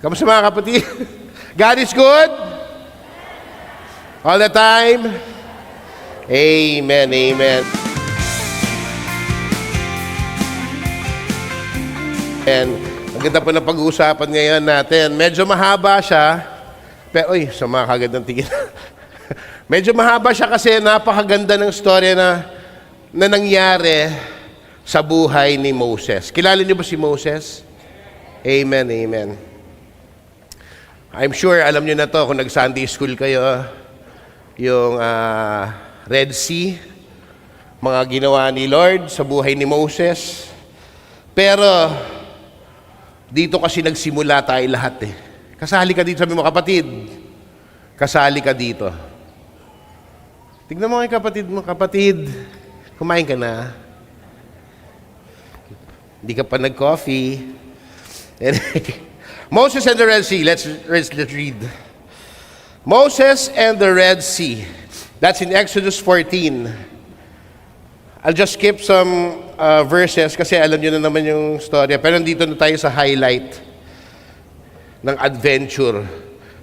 Kamusta mga kapatid? God is good? All the time? Amen, amen. And ang ganda po na pag-uusapan ngayon natin. Medyo mahaba siya. Pero, sa mga kagandang tingin. Medyo mahaba siya kasi napakaganda ng storya na nangyari sa buhay ni Moses. Kilala niyo ba si Moses? Amen, amen. I'm sure alam niyo na to kung nag-Sunday school kayo. Yung Red Sea, mga ginawa ni Lord sa buhay ni Moses. Pero, dito kasi nagsimula tayo lahat eh. Kasali ka dito, sabi mo, kapatid. Kasali ka dito. Tignan mo kay kapatid mo, kapatid. Kumain ka na. Hindi ka pa nag-coffee. Moses and the Red Sea. Let's read. Moses and the Red Sea. That's in Exodus 14. I'll just skip some verses kasi alam nyo na naman yung storya. Pero nandito na tayo sa highlight ng adventure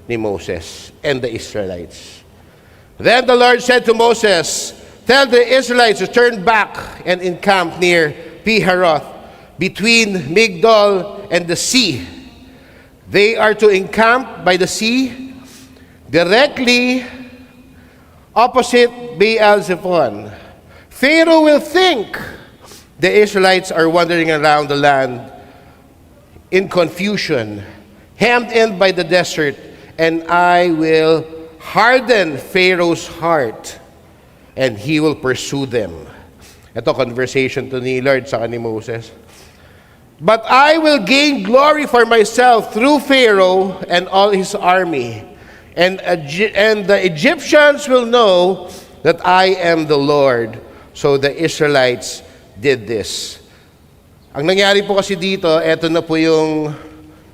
ni Moses and the Israelites. Then the Lord said to Moses, "Tell the Israelites to turn back and encamp near Piharoth, between Migdol and the sea. They are to encamp by the sea, directly opposite Baal-zephon. Pharaoh will think the Israelites are wandering around the land in confusion, hemmed in by the desert, and I will harden Pharaoh's heart, and he will pursue them." Ito, conversation to ni Lord sa ni Moses. "But I will gain glory for myself through Pharaoh and all his army, and the Egyptians will know that I am the Lord." So the Israelites did this. Ang nangyari po kasi dito, eto na po yung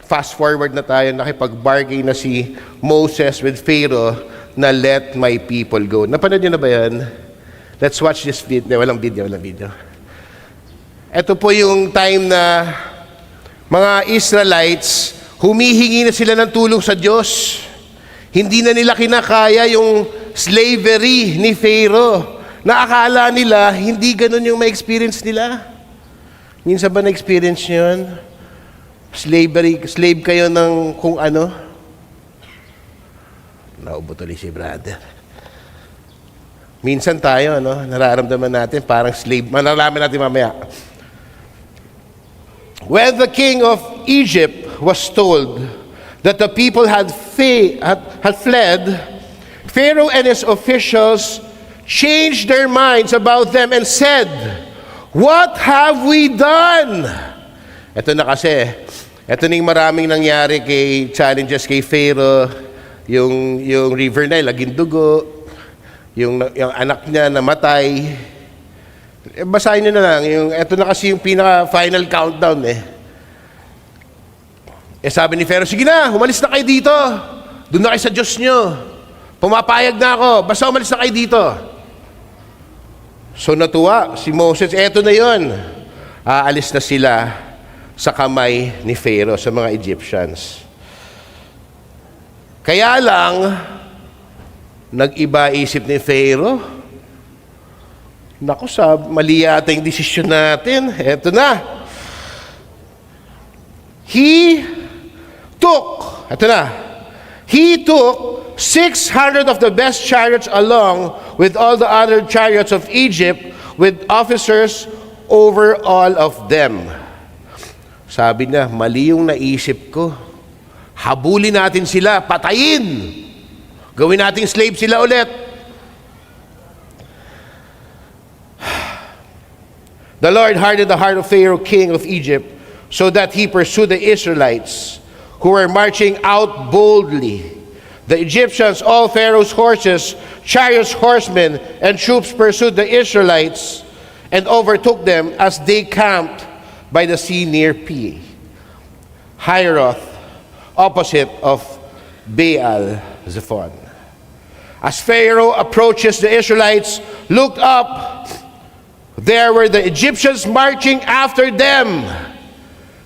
fast forward na tayo, nakipag-bargain na si Moses with Pharaoh na let my people go. Napanood niyo na ba yan? Let's watch this video. Walang video. Ito po yung time na mga Israelites, humihingi na sila ng tulong sa Diyos. Hindi na nila kinakaya yung slavery ni Pharaoh. Naakala nila, hindi ganun yung ma-experience nila. Minsan ba na-experience nyo yun? Slave kayo ng kung ano? Naubo tuloy si brother. Minsan tayo, nararamdaman natin parang slave. Malalaman natin mamaya. When the king of Egypt was told that the people had fled, Pharaoh and his officials changed their minds about them and said, "What have we done?" Ito na kasi. Ito na yung maraming nangyari challenges kay Pharaoh. Yung River Nile, laging dugo. Yung anak niya namatay. Basahin nyo na lang. Ito na kasi yung pinaka-final countdown eh. Sabi ni Pharaoh, "Sige na, umalis na kayo dito. Doon na kayo sa Diyos nyo. Pumapayag na ako. Basta umalis na kayo dito." So natuwa si Moses. Eto na yon. Aalis na sila sa kamay ni Pharaoh, sa mga Egyptians. Kaya lang, nag-iba isip ni Pharaoh. Naku, mali yata yung desisyon natin. Eto na. He took 600 of the best chariots along with all the other chariots of Egypt, with officers over all of them. Sabi niya, mali yung naisip ko. Habulin natin sila, patayin. Gawin nating slave sila ulit. The Lord hardened the heart of Pharaoh, king of Egypt, so that he pursued the Israelites, who were marching out boldly. The Egyptians, all Pharaoh's horses, chariots, horsemen, and troops pursued the Israelites and overtook them as they camped by the sea near Pihahiroth, opposite of Baal-zephon. As Pharaoh approaches, the Israelites looked up. There were the Egyptians marching after them.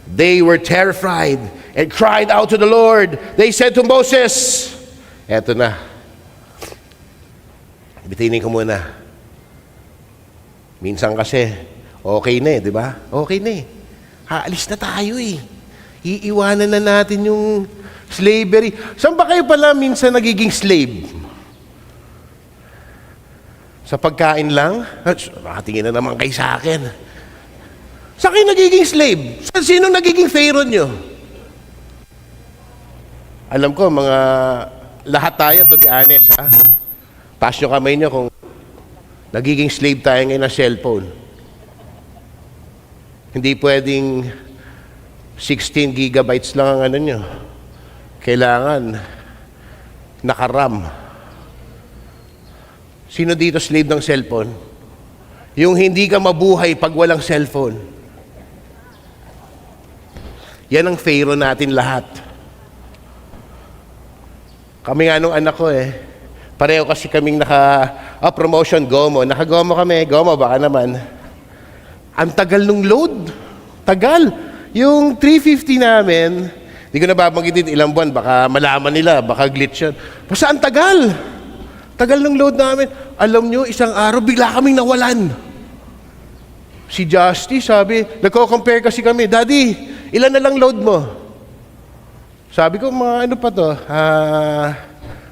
They were terrified and cried out to the Lord. They said to Moses, eto na. Bitinin ko muna. Minsan kasi, okay na di ba? Okay na Haalis na tayo Iiwanan na natin yung slavery. Saan ba kayo pala minsan nagiging slave? Sa pagkain lang? Nakatingin na naman kayo sa akin. Saan kayo nagiging slave? Sino nagiging pharaoh nyo? Alam ko, lahat tayo, to be honest, taas nyo kamay nyo kung nagiging slave tayo ngayon ng cellphone. Hindi pwedeng 16 gigabytes lang ang nyo. Kailangan nakaram. Sino dito slave ng cellphone? Yung hindi ka mabuhay pag walang cellphone. Yan ang pharaoh natin lahat. Kami nga nung anak ko pareho kasi kaming promotion, Gomo. Naka-Gomo kami. Gomo, baka naman. Ang tagal nung load. Tagal. Yung 350 namin, hindi ko na babanggitin ilang buwan, baka malaman nila, baka glitch yan. Basta ang tagal. Tagal nung load namin. Alam nyo, isang araw, bigla kaming nawalan. Si Justy, sabi, nagko-compare kasi kami, Daddy, ilan na lang load mo? Sabi ko, mga ano pa to?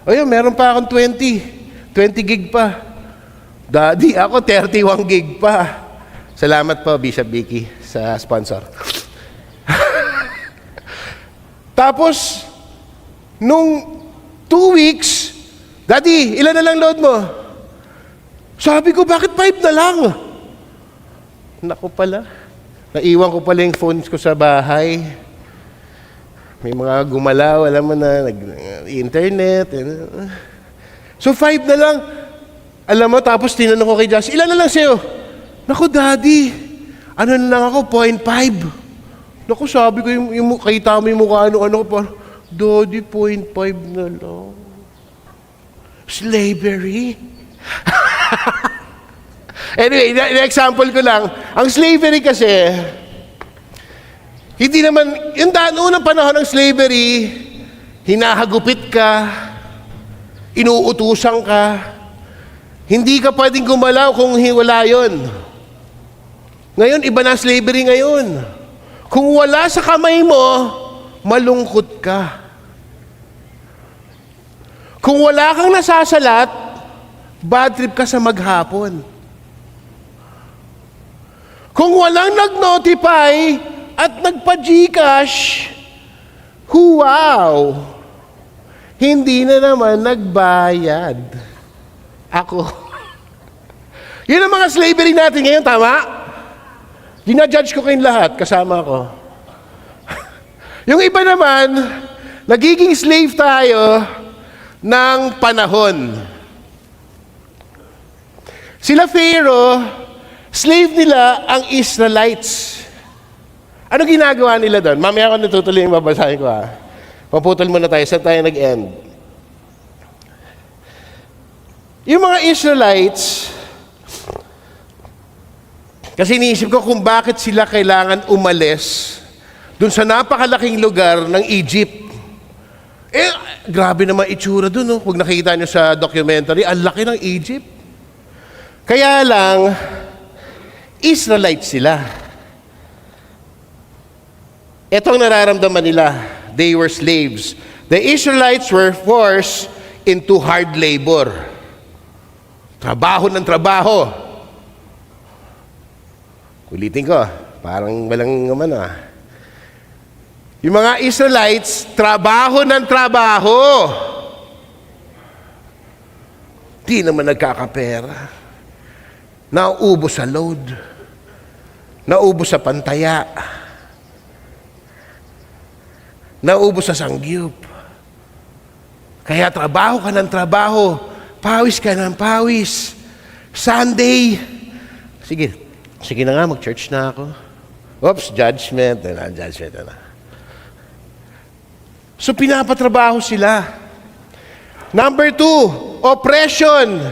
Meron pa akong 20 gig pa. Daddy, ako 31 gig pa. Salamat po, Bishop Vicky, sa sponsor. Tapos, nung 2 weeks, Daddy, ilan na lang load mo? Sabi ko, bakit 5 na lang? Naku pala. Naiwan ko pala yung phones ko sa bahay. May mga gumalaw, alam mo na, internet. So 5 na lang. Alam mo, tapos tinanong ko kay Josh, ilan na lang sa'yo? Naku, Daddy, ano na lang ako, 0.5. Naku, sabi ko, kita mo yung mukha, ano ko, Daddy, 0.5 na lang. Slavery? Anyway, example ko lang. Ang slavery kasi, hindi naman, yung unang panahon ng slavery, hinahagupit ka, inuutusan ka, hindi ka pwedeng gumalaw kung wala yun. Ngayon, iba na slavery ngayon. Kung wala sa kamay mo, malungkot ka. Kung wala kang nasasalat, bad trip ka sa maghapon. Kung walang nag-notify at nagpa-Gcash, wow! Hindi na naman nagbayad. Ako. Yun ang mga slavery natin ngayon, tama? Ginajudge ko kayong lahat, kasama ko. Yung iba naman, nagiging slave tayo ng panahon. Sila Pharaoh, slave nila ang Israelites. Ano ginagawa nila doon? Mamaya ako natutuloy yung babasahin ko Paputol muna tayo. Saan tayo nag-end? Yung mga Israelites, kasi iniisip ko kung bakit sila kailangan umalis dun sa napakalaking lugar ng Egypt. Grabe naman itsura dun, no? Pag nakita nyo sa documentary, ang laki ng Egypt. Kaya lang, Israelites sila. Ito ang nararamdaman nila. They were slaves. The Israelites were forced into hard labor. Trabaho ng trabaho. Ulitin ko, parang walang naman Yung mga Israelites, trabaho ng trabaho. Di naman nagkakapera. Nauubos sa load. Nauubos sa pantaya. Nauubos sa sangyup. Kaya trabaho ka ng trabaho. Pawis ka ng pawis. Sunday. Sige na nga, mag-church na ako. Oops, judgment. Judgment. So, pinapatrabaho sila. Number 2, oppression.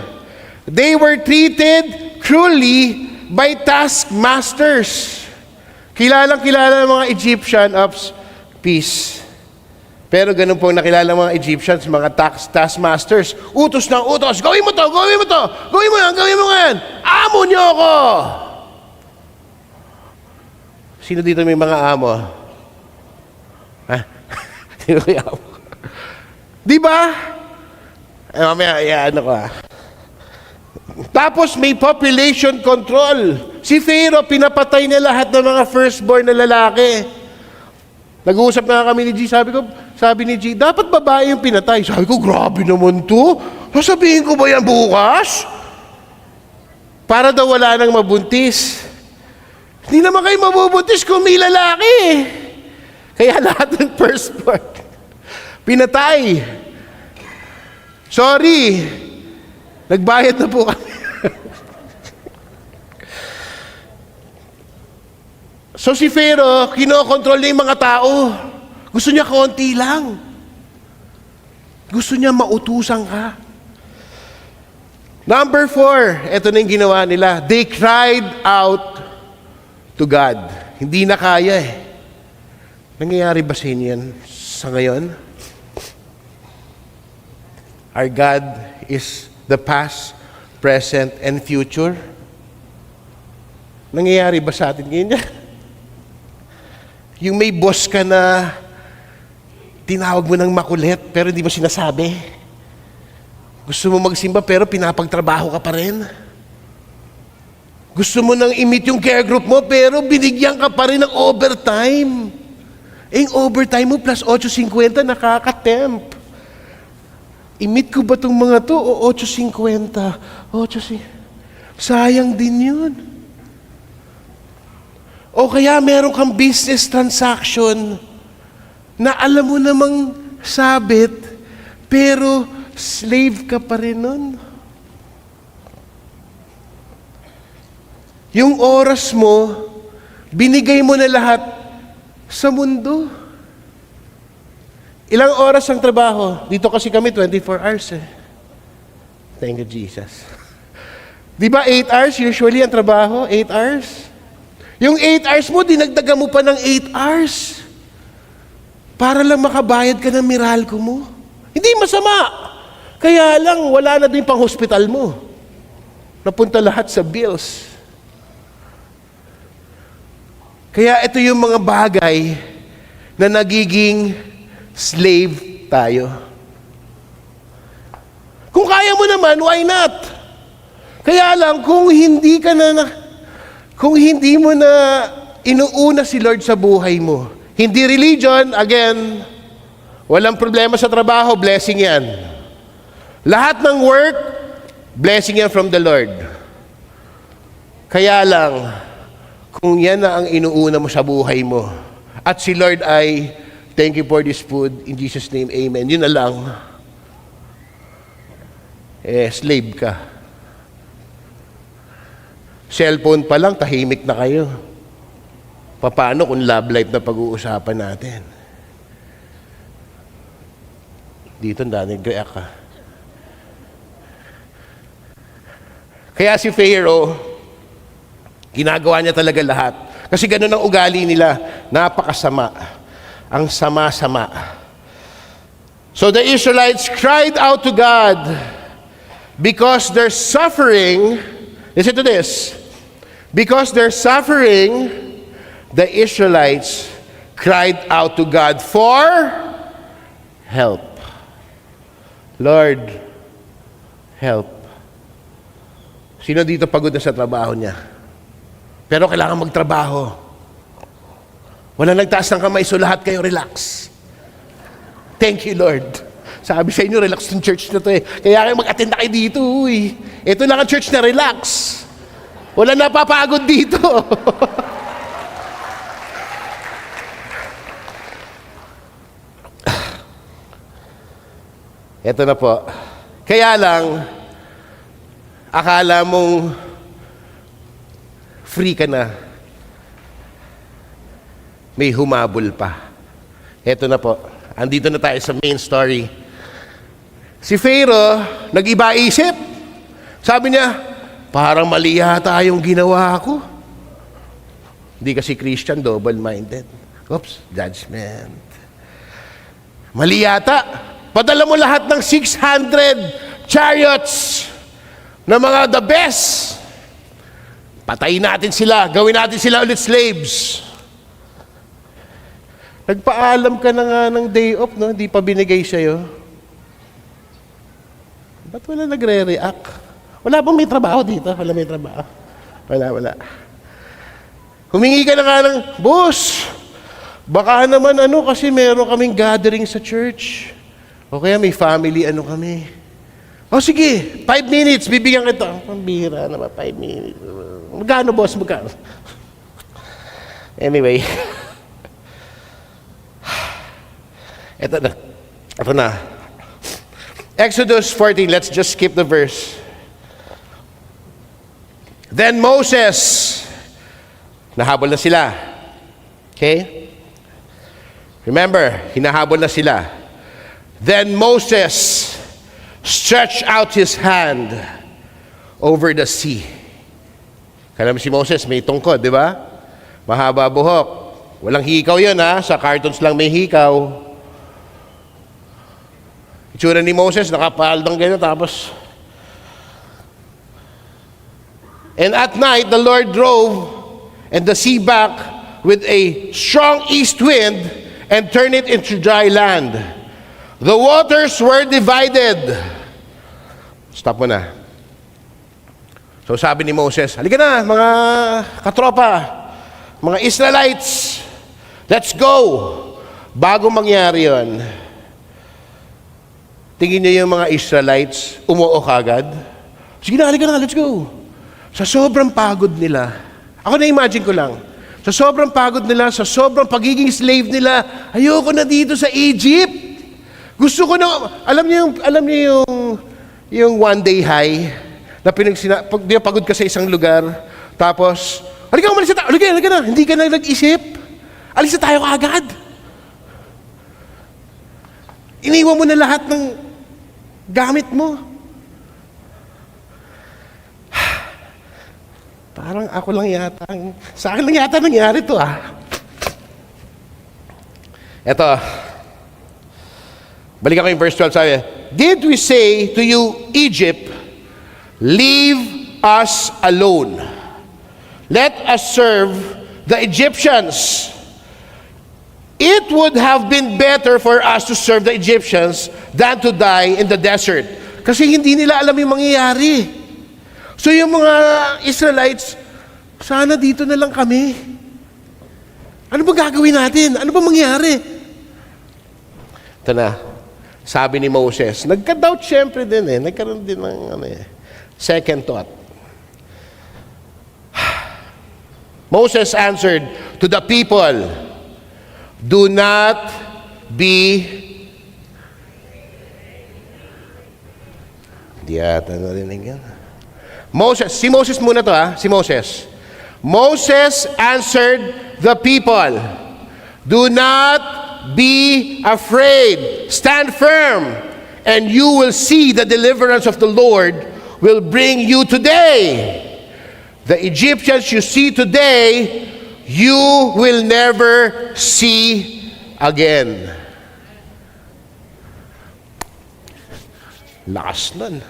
They were treated cruelly by taskmasters. Kilalang-kilala ng mga Egyptian, peace. Pero ganun po nakilala mga Egyptians, mga taskmasters. Utos ng utos. Gawin mo to, gawin mo to. Gawin mo yan, gawin mo yan. Amo niyo ako. Sino dito may mga amo? Ha? Sino may amo? Di ba? Mamaya, ano ko Tapos may population control. Si Pharaoh, pinapatay niya lahat ng mga firstborn na lalaki. Nag-uusap na kami ni G, sabi ni G, dapat babae yung pinatay. Sabi ko, grabe naman to. Sasabihin ko ba yan bukas? Para daw wala nang mabuntis. Hindi naman kayo mabubuntis kung may lalaki. Kaya lahat ng firstborn, pinatay. Sorry. Nagbayad na po kami. So si Pharaoh, kinokontrol niya yung mga tao. Gusto niya konti lang. Gusto niya mautusan ka. Number 4, ito na yung ginawa nila. They cried out to God. Hindi na kaya eh. Nangyayari ba sa inyo yan sa ngayon? Our God is the past, present, and future. Nangyayari ba sa atin ngayon? Yung may boss ka na tinawag mo ng makulit pero hindi mo sinasabi. Gusto mo magsimba pero pinapagtrabaho ka pa rin. Gusto mo nang i-meet yung care group mo pero binigyan ka pa rin ng overtime. Eh, yung overtime mo plus 8.50 nakaka-temp. I-meet ko ba itong mga to o 8.50? 8.50. Sayang din yun. O kaya meron kang business transaction na alam mo namang sabit, pero slave ka pa rin nun. Yung oras mo, binigay mo na lahat sa mundo. Ilang oras ang trabaho? Dito kasi kami 24 hours eh. Thank you, Jesus. Di ba 8 hours usually ang trabaho? 8 hours? Yung 8 hours mo, dinagdagan mo pa ng 8 hours. Para lang makabayad ka ng Meralco mo. Hindi masama. Kaya lang, wala na din pang hospital mo. Napunta lahat sa bills. Kaya ito yung mga bagay na nagiging slave tayo. Kung kaya mo naman, why not? Kaya lang, kung hindi mo na inuuna si Lord sa buhay mo, hindi religion, again, walang problema sa trabaho, blessing yan. Lahat ng work, blessing yan from the Lord. Kaya lang, kung yan na ang inuuna mo sa buhay mo, at si Lord ay, thank you for this food, in Jesus' name, amen, yun na lang, slave ka. Cellphone pa lang, tahimik na kayo. Paano kung love life na pag-uusapan natin? Dito, nanigayak ka. Kaya si Pharaoh, ginagawa niya talaga lahat. Kasi ganun ang ugali nila. Napakasama. Ang sama-sama. So the Israelites cried out to God because their suffering, listen to this, because their suffering, the Israelites cried out to God for help. Lord, help. Sino dito pagod na sa trabaho niya? Pero kailangan magtrabaho. Wala nagtaas ng kamay, so lahat kayo relax. Thank you, Lord. Sabi sa inyo, relax ng church na to eh. Kaya kayo mag-attend na kayo dito. Uy. Ito lang ang church na relax. Wala napapagod dito. Ito na po. Kaya lang, akala mong free ka na. May humabol pa. Ito na po. Andito na tayo sa main story. Si Pharaoh, nag-iba isip. Sabi niya, parang mali yata yung ginawa ko. Hindi kasi Christian, double-minded. Oops, judgment. Mali yata. Padala mo lahat ng 600 chariots na mga the best. Patayin natin sila. Gawin natin sila ulit slaves. Nagpaalam ka na nga ng day off, no? Hindi pa binigay sa'yo. Ba't wala nagre-react? Wala bang may trabaho dito? Wala may trabaho. Wala. Humingi ka na nga ng, boss, baka naman kasi meron kaming gathering sa church. O kaya may family kami. O sige, 5 minutes, bibigyan kita. Pambira naman, 5 minutes. Magkano, boss? Magkano? Anyway. Ito na. Exodus 14, let's just skip the verse. Then Moses, nahabol na sila. Okay? Remember, hinahabol na sila. Then Moses stretched out his hand over the sea. Kala mo si Moses, may tungkod, di ba? Mahaba buhok. Walang hikaw yun, ha? Sa cartoons lang may hikaw. Itsura ni Moses, nakapaldang gano'n, tapos... And at night, the Lord drove and the sea back with a strong east wind and turned it into dry land. The waters were divided. Stop mo na. So sabi ni Moses, halika na mga katropa, mga Israelites, let's go. Bago mangyari yon, tingin niyo yung mga Israelites, umuo kagad. Sige na, halika na, let's go. Sa sobrang pagod nila, ako na-imagine ko lang, sa sobrang pagod nila, sa sobrang pagiging slave nila, ayoko na dito sa Egypt. Gusto ko na, alam niyo yung one day high, na di pagod ka sa isang lugar, tapos, halika na, hindi ka na nag-isip. Alis na tayo kaagad. Iniwan mo na lahat ng gamit mo. Parang ako lang yata, sa akin lang yata nangyari to Eto, balik ako yung verse 12, sabi, did we say to you, Egypt, leave us alone. Let us serve the Egyptians. It would have been better for us to serve the Egyptians than to die in the desert. Kasi hindi nila alam yung mangyayari. So yung mga Israelites, sana dito na lang kami. Ano ba gagawin natin? Ano ba mangyayari? Ito na. Sabi ni Moses, nagka-doubt syempre din nagkaroon din ng second thought. Moses answered to the people, do not be... Hindi ata narinig yan. Si Moses muna to si Moses. Moses answered the people, do not be afraid. Stand firm, and you will see the deliverance of the Lord will bring you today. The Egyptians you see today, you will never see again. Lakas nun.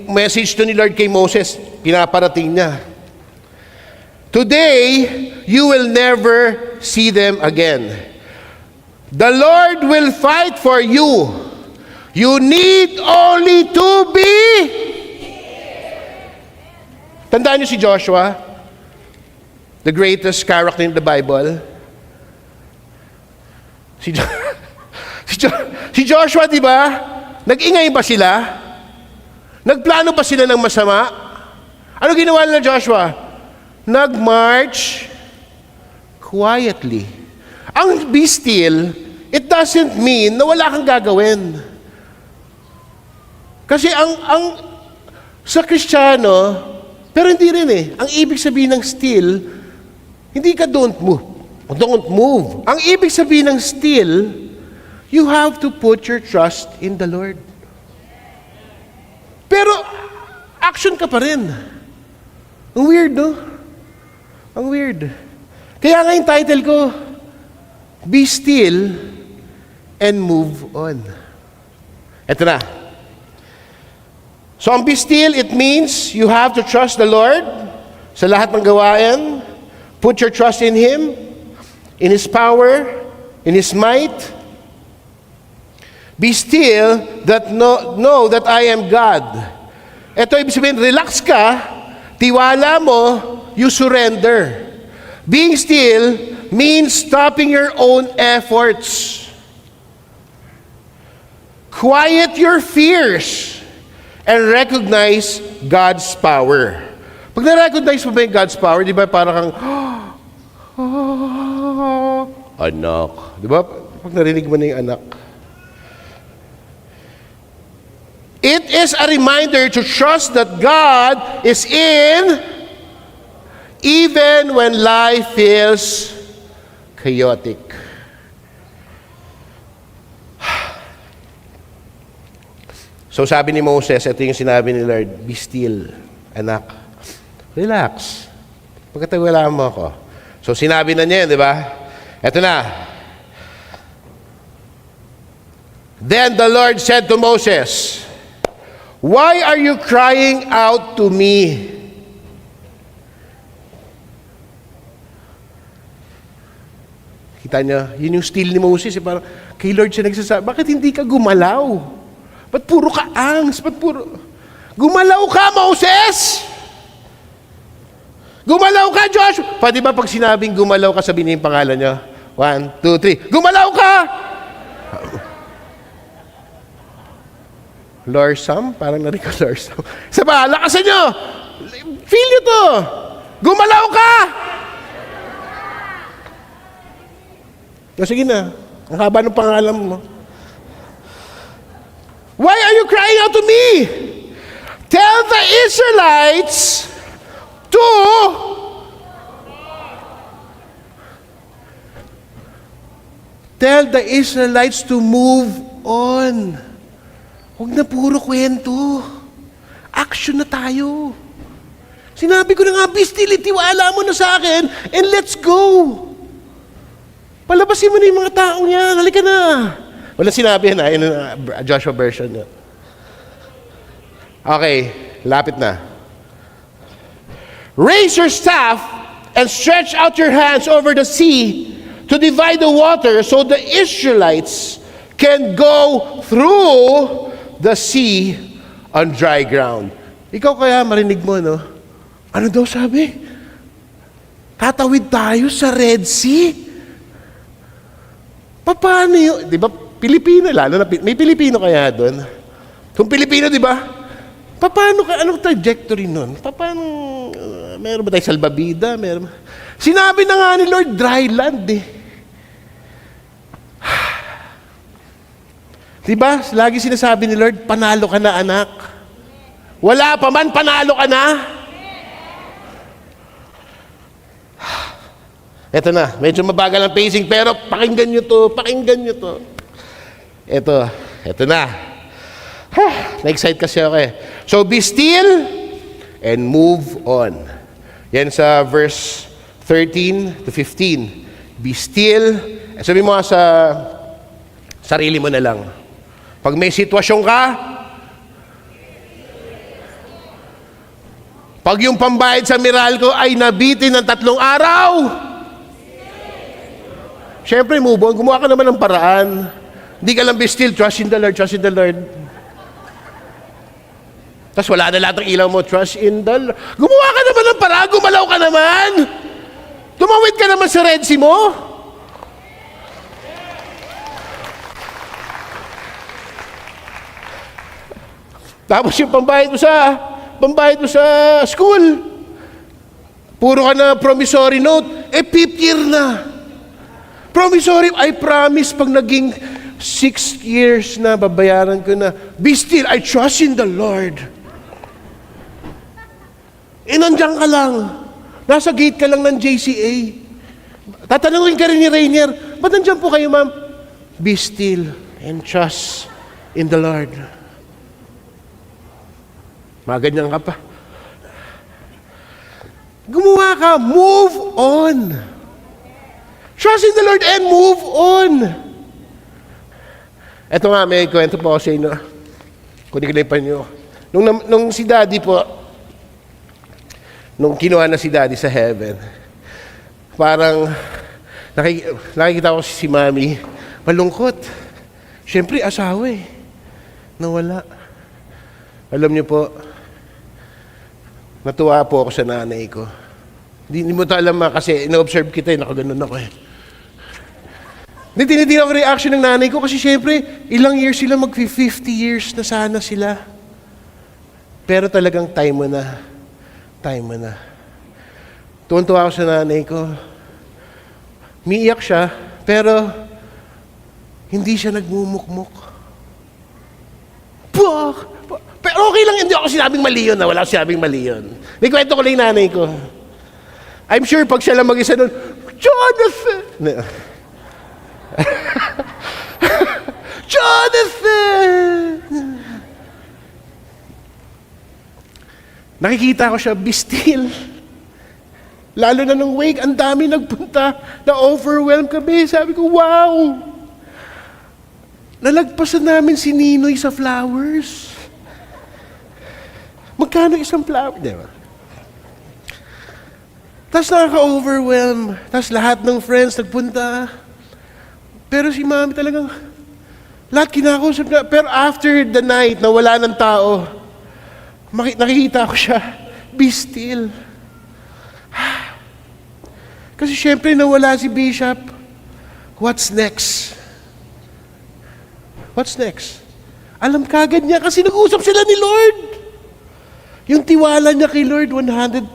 Message to ni Lord kay Moses, pinaparating niya. Today, you will never see them again. The Lord will fight for you. You need only to be... Tandaan niyo si Joshua, the greatest character in the Bible. Si Joshua, di ba? Nag-ingay ba sila? Nagplano ba sila ng masama? Ano ginawa nila Joshua? Nag-march quietly. Ang be still, it doesn't mean na wala kang gagawin. Kasi ang sa Kristiyano, pero hindi rin ang ibig sabihin ng still, hindi ka don't move. Don't move. Ang ibig sabihin ng still, you have to put your trust in the Lord. Pero, action ka pa rin. Ang weird, no? Ang weird. Kaya nga yung title ko, Be still and move on. Ito na. So, ang be still, it means you have to trust the Lord sa lahat ng gawain. Put your trust in Him, in His power, in His might. Be still that know that I am God. Ito ibig sabihin, relax ka, tiwala mo, you surrender. Being still means stopping your own efforts. Quiet your fears and recognize God's power. Pag na-recognize mo ba yung God's power, di ba parang kang, anak. Di ba? Pag narinig mo na yung anak. It is a reminder to trust that God is in even when life feels chaotic. So sabi ni Moses, ito yung sinabi ni Lord, be still, anak. Relax. Pagkatawalaan mo ako. So sinabi na niya yun, di ba? Ito na. Then the Lord said to Moses, why are you crying out to me? Kita niyo, yun yung still ni Moses. Parang, kay Lord siya nagsasabi, bakit hindi ka gumalaw? Ba't puro ka angst? Ba't puro... Gumalaw ka, Moses! Gumalaw ka, Joshua! Pwede ba pag sinabing gumalaw ka, sabihin niyo yung pangalan niyo? 1, 2, 3. Gumalaw ka! Lorsam? Parang narinig ko Lorsam. Saba, lakasan nyo! Feel nyo to! Gumalaw ka! O sige na. Ang haba ng pangalan mo. Why are you crying out to me? Tell the Israelites to move on. Huwag na puro kwento. Action na tayo. Sinabi ko na nga, be still, tiwala mo na sa akin, and let's go. Palabasin mo na yung mga taong yan. Halika na. Wala sinabi na, in Joshua version. Okay, lapit na. Raise your staff and stretch out your hands over the sea to divide the water so the Israelites can go through the sea on dry ground. Ikaw kaya marinig mo, no? Ano daw sabi? Tatawid tayo sa Red Sea? Paano yun? Di ba, Pilipino lalo na, may Pilipino kaya doon? Kung Pilipino, di ba? Paano ka, anong trajectory nun? Paano, meron ba tayo salbabida? Meron. Sinabi na nga ni Lord, dry land eh. Diba? Lagi sinasabi ni Lord, panalo ka na, anak. Wala pa man, panalo ka na. Ito na, medyo mabagal ang pacing, pero pakinggan nyo to. Ito na. Na-excite kasi ako eh. So, be still and move on. Yan sa verse 13 to 15. Be still. Sabi mo sa sarili mo na lang. Pag may sitwasyon ka, pag yung pambayad sa Meralco ay nabitin ng 3 araw, syempre, move on. Gumawa ka naman ng paraan. Hindi ka lang be still, trust in the Lord, trust in the Lord. Tapos wala na lahat ng ilaw mo, trust in the Lord. Gumawa ka naman ng paraan, gumalaw ka naman. Tumawid ka naman sa Red Sea mo. Tapos yung pambayad mo sa school. Puro ka na promissory note. 5th year na. Promissory, I promise, pag naging 6 years na, babayaran ko na. Be still, I trust in the Lord. Nandiyan ka lang. Nasa gate ka lang ng JCA. Tatanungin ka rin ni Rainier, ba't nandiyan po kayo, ma'am? Be still and trust in the Lord. Maganyan ka pa. Gumawa ka, move on. Trust in the Lord and move on. Ito nga, may kwento po ako sa inyo. Kunikilipan nyo. Nung si Daddy po, nung kinuha na si Daddy sa heaven, parang nakikita ko si Mami, malungkot. Siyempre, asawa eh. Nawala. Alam niyo po, natuwa po ako sa nanay ko. Hindi mo ito alam kasi ina-observe kita eh, nakaganon ako eh. Tinitingnan ako reaction ng nanay ko kasi siyempre, ilang years sila, mag-50 years na sana sila. Pero talagang time mo na. Time mo na. Tuwan-tuwa ako sa nanay ko. Umiiyak siya, pero hindi siya nagmumukmuk. Pero okay lang, hindi ako sinabing mali yun. Wala ako sinabing mali yun. Nikwento ko lang yung nanay ko. I'm sure pag siya lang mag-isa nun, Jonathan! Jonathan! Nakikita ko siya, be still. Lalo na nung wake, ang dami nagpunta, na-overwhelm kami. Sabi ko, wow! Nalagpasan namin si Ninoy sa flowers. Magkano isang flower? Diba? Tapos nakaka-overwhelm. Tapos lahat ng friends nagpunta. Pero si Mami talagang, lahat kinakausap na. Pero after the night na wala ng tao, nakikita ko siya, be still. Kasi syempre nawala si Bishop. What's next? What's next? Alam kagad niya kasi nag-usap sila ni Lord. Yung tiwala niya kay Lord, 100%.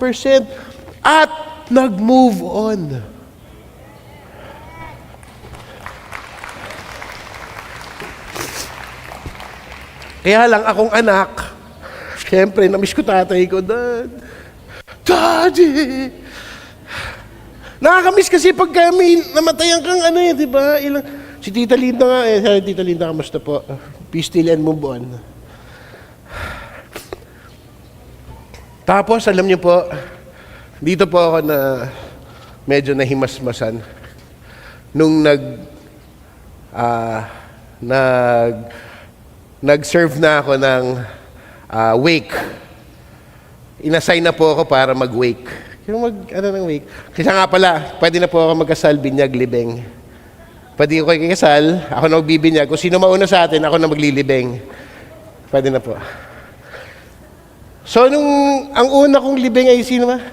At nag-move on. Kaya lang akong anak, siyempre, namiss ko tatay ko, Daddy! Nakakamiss kasi pag kami namatayan kang ano eh, di ba? Si Tita Linda nga eh. Sabi, Tita Linda, kamusta po? Be still and move on. Tapos, alam niyo po, dito po ako na medyo nahimasmasan. Nung nag-serve na ako ng wake. Inassign na po ako para mag-wake. Yung ng wake. Kasi nga pala, pwede na po ako magkasal, binyag, libeng. Pwede ko ikasal, ako na magbibinyag. Kung sino mauna sa atin, ako na maglilibeng. Pwede na po. So, ang una kong libeng ay sino ba?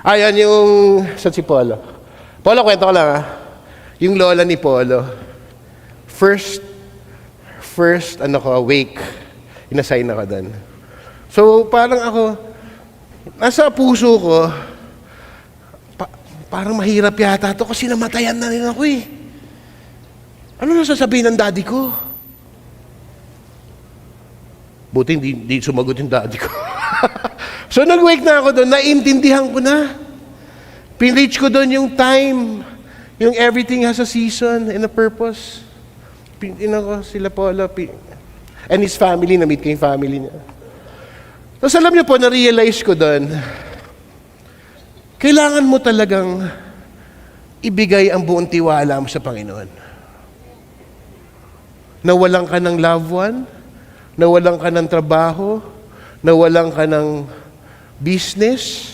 Ayan yung sa si Polo. Polo, kwento ko lang Yung lola ni Polo, first, wake, inassign ako doon. So, parang ako, nasa puso ko, parang mahirap yata ito kasi namatayan na rin ako eh. Ano na sasabihin ng daddy ko? Buti hindi sumagot yung daddy ko. So, nag-wake na ako doon, naintindihan ko na. Pinreach ko doon yung time, yung everything has a season and a purpose. Ko sila Paula, and his family, na-meet ko yung family niya. Tapos alam niyo po, na-realize ko doon, kailangan mo talagang ibigay ang buong tiwala mo sa Panginoon. Nawalan ka ng loved one, nawalan ka ng trabaho, nawalan ka ng business.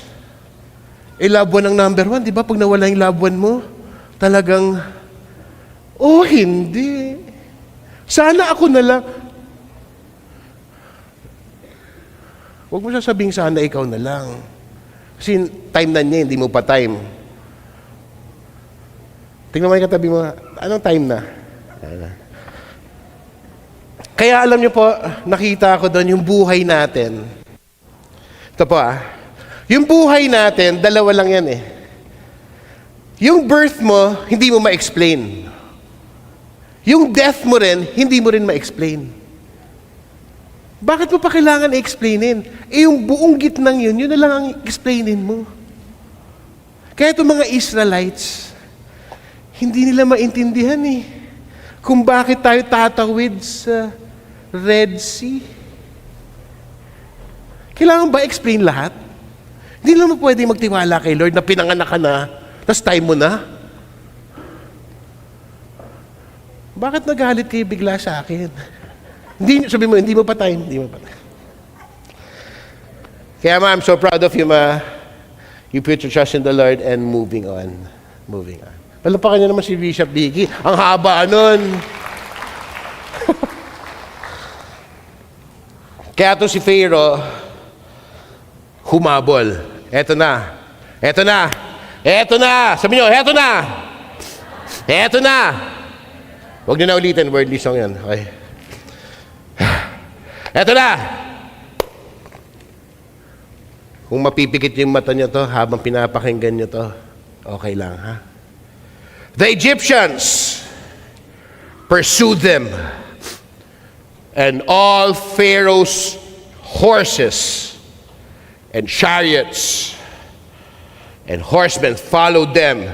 Loved one ang number one, di ba? Pag nawala yung loved one mo, talagang, hindi. Sana ako na lang. Huwag mo sasabing sana ikaw na lang. Kasi time na niya, hindi mo pa time. Tingnan mo yung katabi mo, anong time na? Kaya alam niyo po, nakita ko doon yung buhay natin. Ito po yung buhay natin, dalawa lang yan eh. Yung birth mo, hindi mo ma-explain. Yung death mo rin, hindi mo rin ma-explain. Bakit mo pa kailangan i-explainin? Yung buong gitnang yun na lang ang explainin mo. Kaya itong mga Israelites, hindi nila maintindihan kung bakit tayo tatawid sa Red Sea. Kailangan ba explain lahat? Hindi naman pwede magtiwala kay Lord na pinanganak ka na, tapos time mo na. Bakit nagalit kayo bigla sa akin? Hindi, sabi mo, hindi mo patay. Kaya ma, I'm so proud of you, ma. You put your trust in the Lord and moving on. Palapakan niyo naman si Bishop Vicky. Ang haba nun. Kaya to si Pharaoh, humabol. Eto na. Sabi niyo, eto na. Huwag niyo na ulitin, wordly song yan. Okay. Eto na. Kung mapipikit yung mata niyo to, habang pinapakinggan niyo to, okay lang, ha? The Egyptians pursued them, and all Pharaoh's horses and chariots and horsemen followed them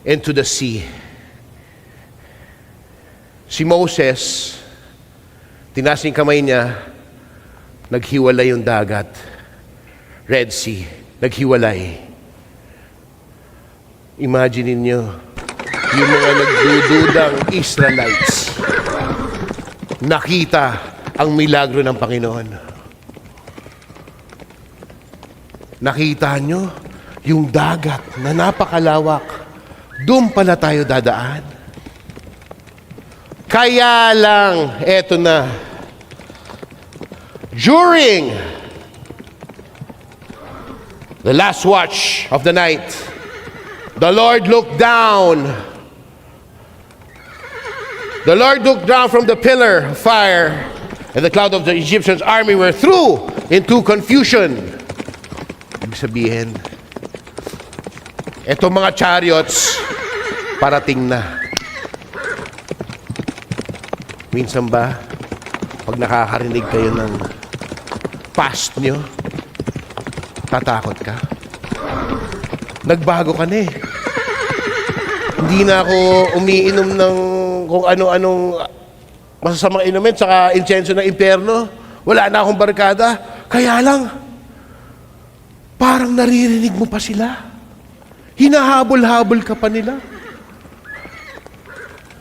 into the sea. Si Moses, tinaas yung kamay niya, naghiwalay yung dagat. Red Sea, naghiwalay. Imagine niyo yung mga nagdududang Israelites nakita ang milagro ng Panginoon. Nakita nyo yung dagat na napakalawak. Doon pala tayo dadaan. Kaya lang, eto na. During the last watch of the night, the Lord looked down. The Lord looked down from the pillar of fire, and the cloud of the Egyptians' army were thrown into confusion. Ibig sabihin, etong mga chariots, parating na. Minsan ba, pag nakakarinig kayo ng past nyo, tatakot ka? Nagbago ka na eh. Hindi na ako umiinom ng kung ano-anong masasamang inumin saka insenso ng impyerno. Wala na akong barkada. Kaya lang, parang naririnig mo pa sila. Hinahabol-habol ka pa nila.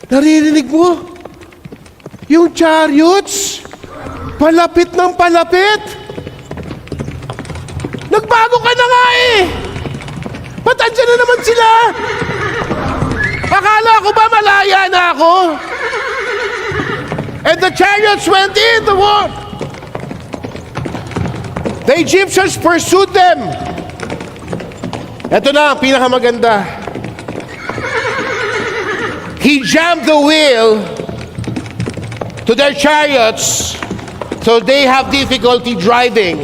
Naririnig mo yung chariots palapit ng palapit. Nagbago ka na nga eh. Ba't andyan na naman sila? Akala ko ba malaya na ako? And the chariots went in the war. The Egyptians pursued them. Ito na ang pinakamaganda. He jammed the wheel to their chariots so they have difficulty driving.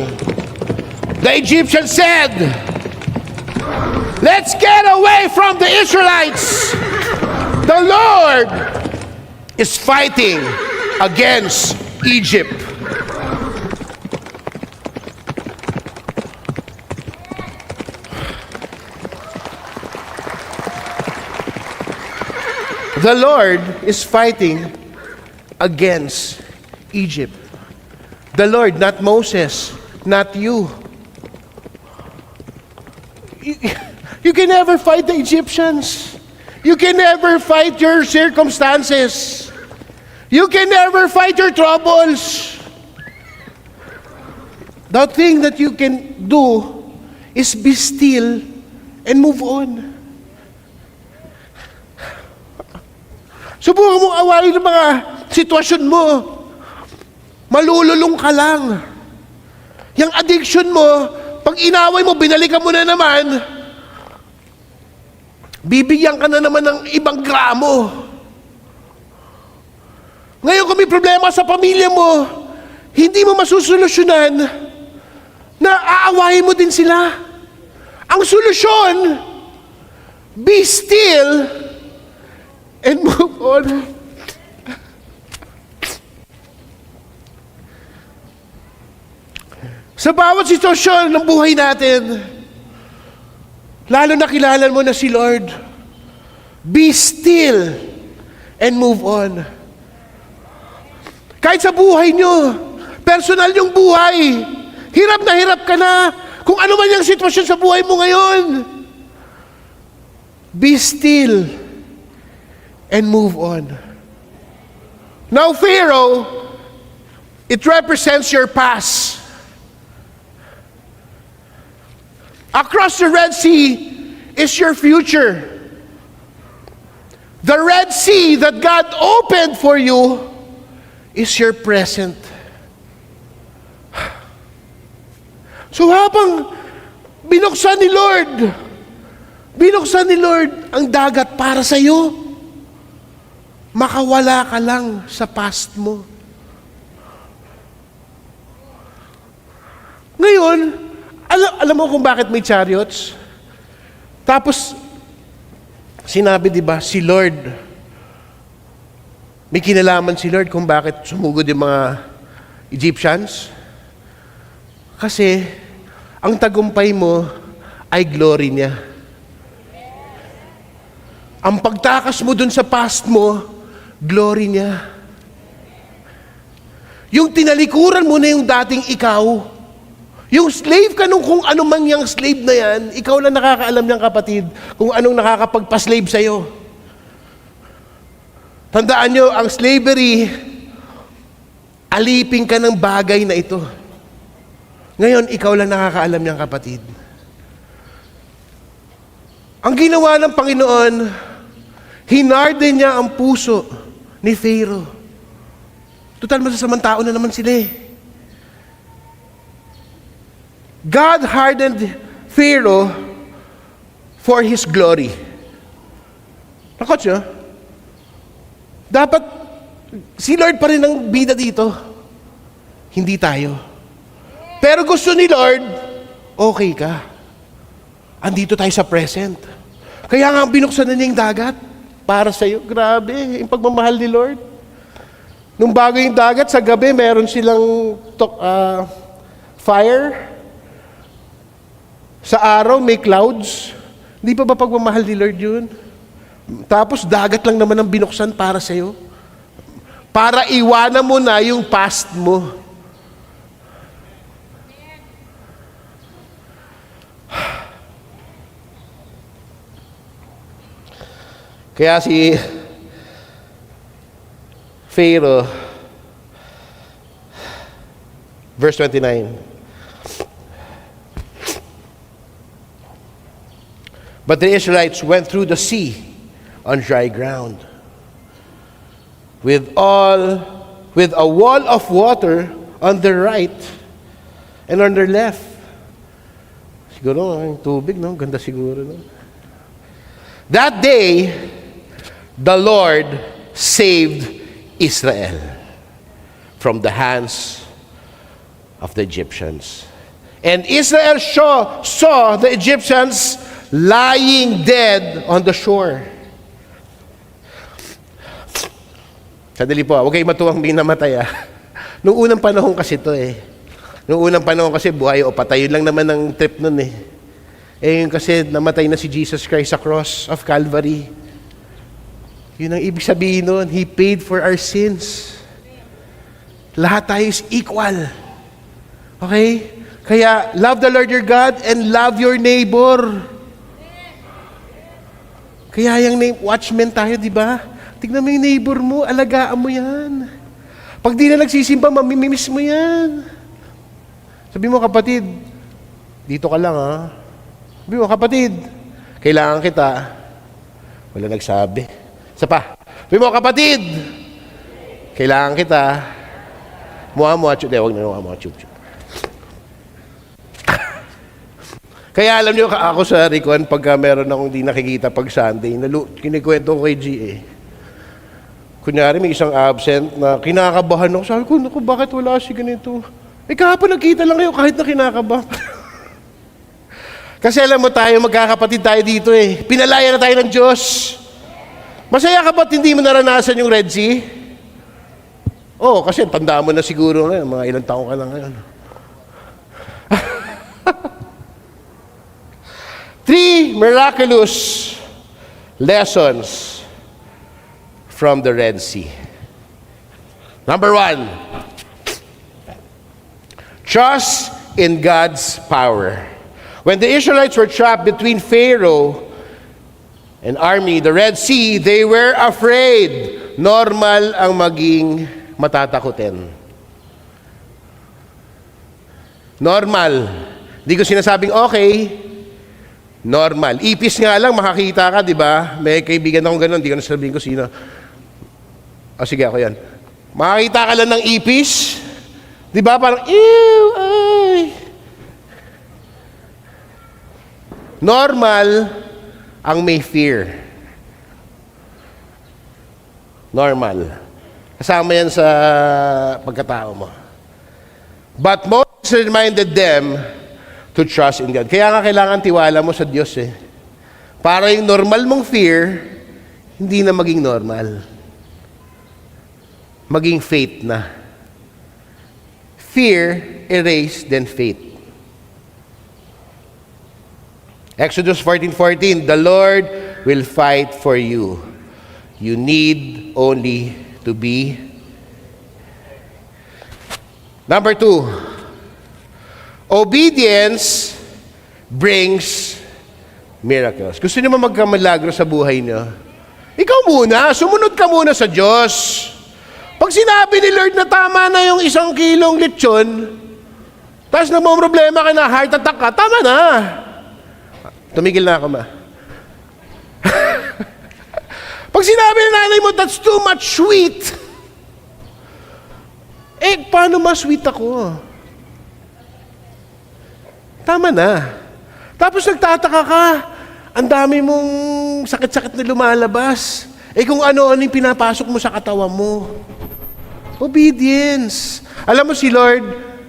The Egyptians said, "Let's get away from the Israelites. The Lord is fighting against Egypt." The Lord is fighting against Egypt. The Lord, not Moses, not you. You can never fight the Egyptians. You can never fight your circumstances. You can never fight your troubles. The thing that you can do is be still and move on. Subukan mong awayin ang mga sitwasyon mo. Malululong ka lang. Yung addiction mo, pag inaway mo, binalikan mo na naman, bibigyan ka na naman ng ibang gramo. Ngayon kung may problema sa pamilya mo, hindi mo masusolusyonan na aawayin mo din sila. Ang solusyon, be still and move on. Sa bawat sitwasyon ng buhay natin, lalo na kilala mo na si Lord, be still and move on. Kahit sa buhay nyo, personal yung buhay, hirap na hirap ka na, kung ano man yung sitwasyon sa buhay mo ngayon, be still and move on. Now, Pharaoh, it represents your past. Across the Red Sea is your future. The Red Sea that God opened for you is your present. So habang binuksan ni Lord ang dagat para sa iyo, makawala ka lang sa past mo. Ngayon, alam mo kung bakit may chariots? Tapos, sinabi, di ba, si Lord, may kinalaman si Lord kung bakit sumugod yung mga Egyptians? Kasi, ang tagumpay mo ay glory niya. Ang pagtakas mo dun sa past mo, glory niya. Yung tinalikuran mo na yung dating ikaw, yung slave ka nung kung ano man yung slave na yan, ikaw lang nakakaalam niyang kapatid kung anong nakakapagpa-slave sa'yo. Tandaan nyo, ang slavery, alipin ka ng bagay na ito. Ngayon, ikaw lang nakakaalam niyang kapatid. Ang ginawa ng Panginoon, hinarden niya ang puso ni Pharaoh. Total, masasamang tao na naman sila eh. God hardened Pharaoh for His glory. Nakot siya? Dapat, si Lord pa rin ang bida dito. Hindi tayo. Pero gusto ni Lord, okay ka. Andito tayo sa present. Kaya nga binuksan na niya yung dagat para sa'yo. Grabe, yung pagmamahal ni Lord. Nung bago yung dagat, sa gabi, meron silang fire. Sa araw, may clouds. Hindi pa ba pagmamahal ni Lord yun? Tapos, dagat lang naman ang binuksan para sa'yo. Para iwanan mo na yung past mo. Kaya si Pharaoh, verse 29, but the Israelites went through the sea on dry ground, with a wall of water on their right and on their left. Siguro, yung tubig, no? Ganda siguro, no? That day, the Lord saved Israel from the hands of the Egyptians. And Israel saw the Egyptians lying dead on the shore. Sadali po, huwag kayong matuwang may namatay. Noong unang panahon kasi ito eh. Noong unang panahon kasi buhay o patay, yun lang naman ang trip nun eh. Eh yun kasi namatay na si Jesus Christ sa cross of Calvary. Yun ang ibig sabihin nun, He paid for our sins. Lahat tayo is equal. Okay? Kaya, love the Lord your God and love your neighbor. Kaya yung watchman tayo, di ba? Tignan mo yung neighbor mo, alagaan mo yan. Pag di na nagsisimba, mamimiss mo yan. Sabi mo, kapatid, dito ka lang ha. Sabi mo, kapatid, kailangan kita. Wala nagsabi. Isa pa. Sabi mo, kapatid, kailangan kita. Huwag na chup. Kaya alam niyo, ako sa Ricon, pagka meron akong di nakikita pag Sunday, kinikwento ko kay G. Kunyari, may isang absent na kinakabahan ako. Sabi ko, naku, bakit wala si ganito? Eh, kahapon nagkita lang kayo kahit na kinakaba. Kasi alam mo tayo, magkakapatid tayo dito eh. Pinalaya na tayo ng Diyos. Masaya ka ba't hindi mo naranasan yung Red Sea? Oo, kasi tandaan mo na siguro ngayon, mga ilang taong ka lang ngayon. 3 miraculous lessons from the Red Sea. Number 1, trust in God's power. When the Israelites were trapped between Pharaoh and army, the Red Sea, they were afraid. normal ang maging matatakutin. Normal. Hindi ko sinasabing okay. Normal. Ipis nga lang, makakita ka, di ba? May kaibigan akong gano'n, hindi ko nasabihin ko sino. O sige, ako yan. Makakita ka lang ng ipis, di ba? Parang, ew, ay. Normal ang may fear. Normal. Kasama yan sa pagkatao mo. But Moses reminded them to trust in God. Kaya nga kailangan tiwala mo sa Diyos eh. Para yung normal mong fear, hindi na maging normal. Maging faith na. Fear erased then faith. Exodus 14:14, the Lord will fight for you. You need only to be. Number 2, obedience brings miracles. Gusto niyo magkamilagro sa buhay niyo? Ikaw muna, sumunod ka muna sa Diyos. Pag sinabi ni Lord na tama na yung 1 kilong lechon, tapos problema ka na, heart attack ka, tama na. Tumigil na ako, ma. Pag sinabi ng nanay mo, that's too much sweet. Paano mas-sweet ako? Tama na. Tapos nagtataka ka, ang dami mong sakit-sakit na lumalabas. Kung ano-ano yung pinapasok mo sa katawan mo. Obedience. Alam mo si Lord,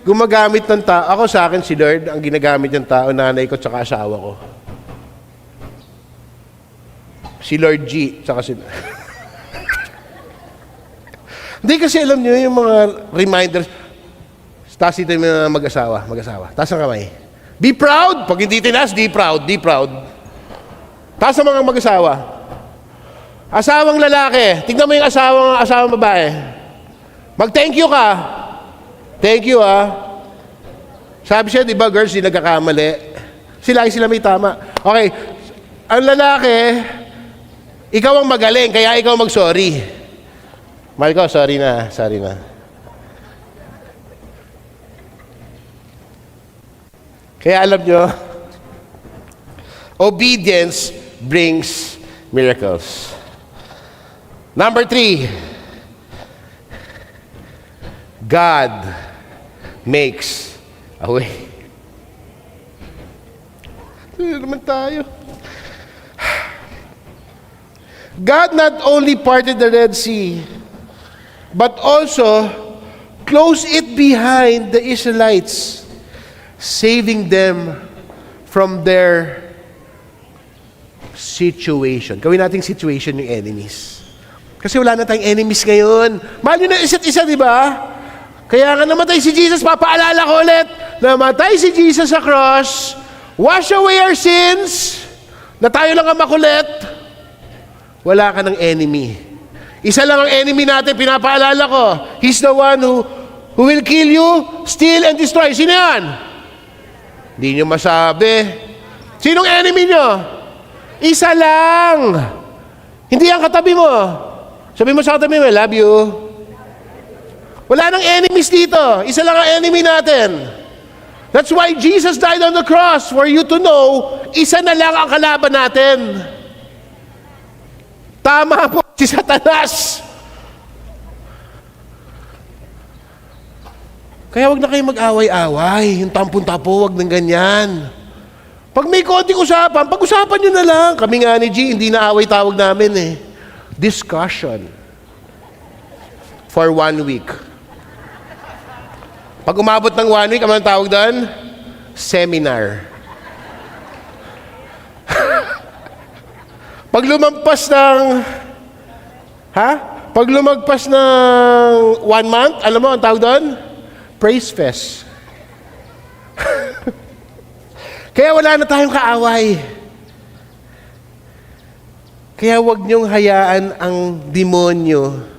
gumagamit ng tao. Ako sa akin si Lord, ang ginagamit ng tao, nanay ko at asawa ko. Si Lord G, tsaka si... Hindi kasi alam niyo yung mga reminders. Taas dito yung mga mag-asawa. Taas ang kamay. Be proud. Pag hindi tinas, be proud. Taas ang mga mag-asawa. Asawang lalaki. Tingnan mo yung asawang babae. Mag-thank you ka. Thank you, Sabi siya, di ba, girls, di nagkakamali. Sila may tama. Okay. Ang lalaki, ikaw ang magaling, kaya ikaw mag-sorry. Marco, sorry na. Kaya alam nyo, obedience brings miracles. Number 3, God makes a way. Ito naman tayo. God not only parted the Red Sea, but also closed it behind the Israelites, saving them from their situation. Gawin nating situation yung enemies. Kasi wala na tayong enemies ngayon. Mahal nyo na isa't isa, di ba? Kaya nga namatay si Jesus, papaalala ko ulit, namatay si Jesus sa cross, wash away our sins, na tayo lang ang makulit, wala ka ng enemy. Isa lang ang enemy natin, pinapaalala ko. He's the one who will kill you, steal, and destroy. Sino yan? Hindi nyo masabi. Sinong enemy nyo? Isa lang. Hindi ang katabi mo. Sabi mo sa katabi mo, I love you. Wala nang enemies dito. Isa lang ang enemy natin. That's why Jesus died on the cross, for you to know, isa na lang ang kalaban natin. Tama po si Satanas. Kaya wag na kayo mag-away-away. Yung tampon-tapo, wag ng ganyan. Pag may konting usapan, pag-usapan nyo na lang. Kami nga ni G, hindi na away tawag namin eh. Discussion. For 1 week. Pag umabot ng 1 week, ano tawag doon? Seminar. Pag lumagpas ng... Pag lumagpas ng 1 month, alam mo ang tawag doon? Praise Fest. Kaya wala na tayong kaaway. Kaya wag niyong hayaan ang demonyo.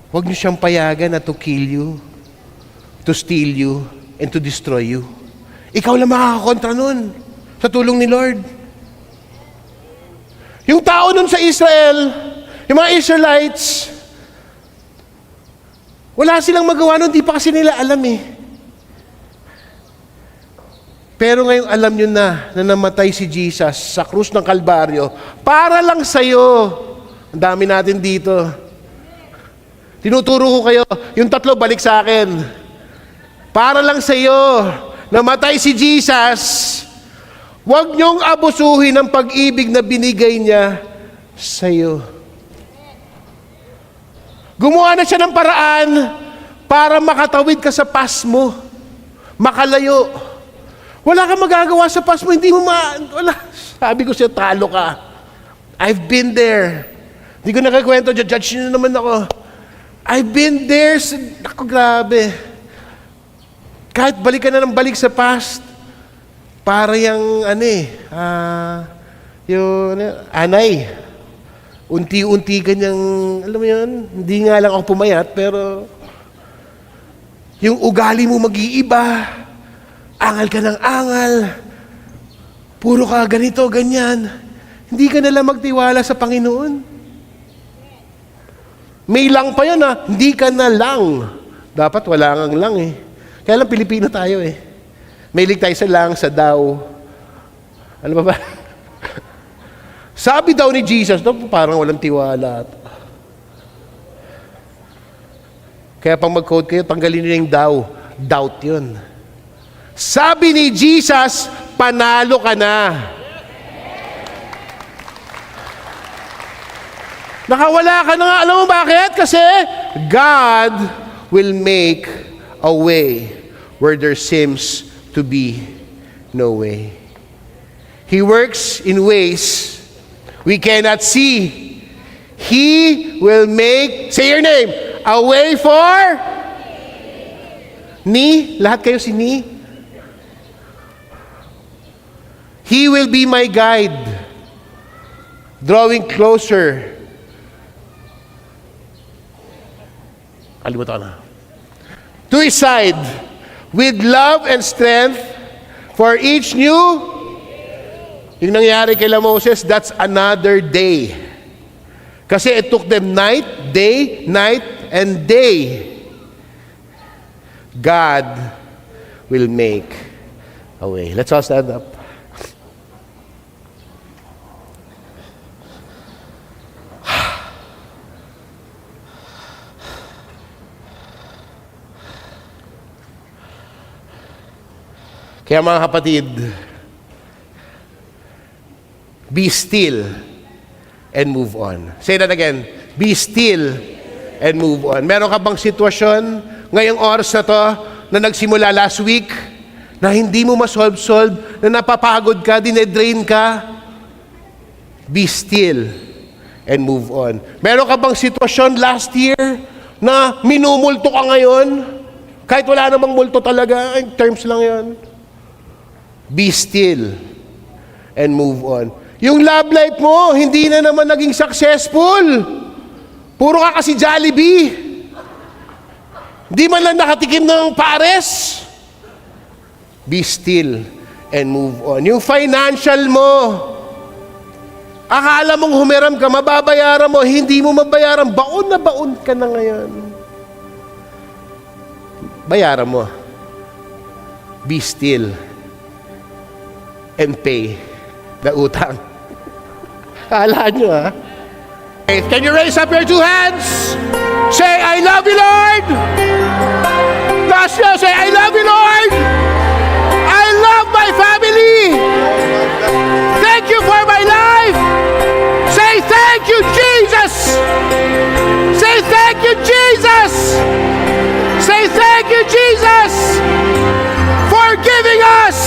Wag niyo siyang payagan na to kill you, to steal you, and to destroy you. Ikaw lang makakakontra nun sa tulong ni Lord. Yung tao nun sa Israel, yung mga Israelites, wala silang magawa nun, di pa kasi nila alam eh. Pero ngayon alam nyo na namatay si Jesus sa krus ng Kalbaryo para lang sa'yo. Ang dami natin dito. Tinuturo ko kayo, yung 3 balik sa akin. Para lang sa'yo, namatay si Jesus. Huwag niyong abusuhin ang pag-ibig na binigay niya sa'yo. Gumawa na siya ng paraan para makatawid ka sa past mo. Makalayo. Wala kang magagawa sa past mo, hindi mo wala. Sabi ko siya, talo ka. I've been there. Hindi ko nakakwento, judge nyo naman ako. I've been there. Ako, grabe. Kahit balik ka na ng balik sa past, para yung, anay. Unti-unti kanyang, alam mo yun, hindi nga lang ako pumayat, pero yung ugali mo mag-iiba, angal ka ng angal, puro ka ganito, ganyan, hindi ka nalang magtiwala sa Panginoon. May lang pa yun hindi ka na lang. Dapat wala kang lang eh. Kaya lang Pilipino tayo eh. May tayo sa lang, sa daw. Ano ba? Sabi daw ni Jesus, parang walang tiwala. Kaya pag mag-quote kayo, tanggalin niyo yung daw. Doubt yun. Sabi ni Jesus, panalo ka na. Nakawala ka na nga. Alam mo bakit? Kasi God will make a way where there seems to be no way. He works in ways we cannot see. He will make, say your name, a way for ni. Lahat kayo si ni. He will be my guide, drawing closer. Kalimutan ko na. To His side, with love and strength for each new. Yung nangyari kay Moses, that's another day. Kasi it took them night, and day. God will make a way. Let's all stand up. Kaya mga kapatid, be still and move on. Say that again. Be still and move on. Meron ka bang sitwasyon ngayong oras na to na nagsimula last week na hindi mo masolve, na napapagod ka, dinedrain ka? Be still and move on. Meron ka bang sitwasyon last year na minumulto ka ngayon? Kahit wala namang multo talaga, terms lang yon. Be still and move on. Yung love life mo, hindi na naman naging successful. Puro ka kasi Jollibee. Hindi man lang nakatikim ng pares. Be still and move on. Yung financial mo, akala mong humiram ka, mababayaran mo, hindi mo mabayaran, baon na baon ka na ngayon. Bayaran mo. Be still and pay the utang. Kala nyo Can you raise up your 2 hands? Say, I love you, Lord. Last year, say, I love you, Lord. I love my family. Thank you for my life. Say, thank you, Jesus. Say, thank you, Jesus. Say, thank you, Jesus, for giving us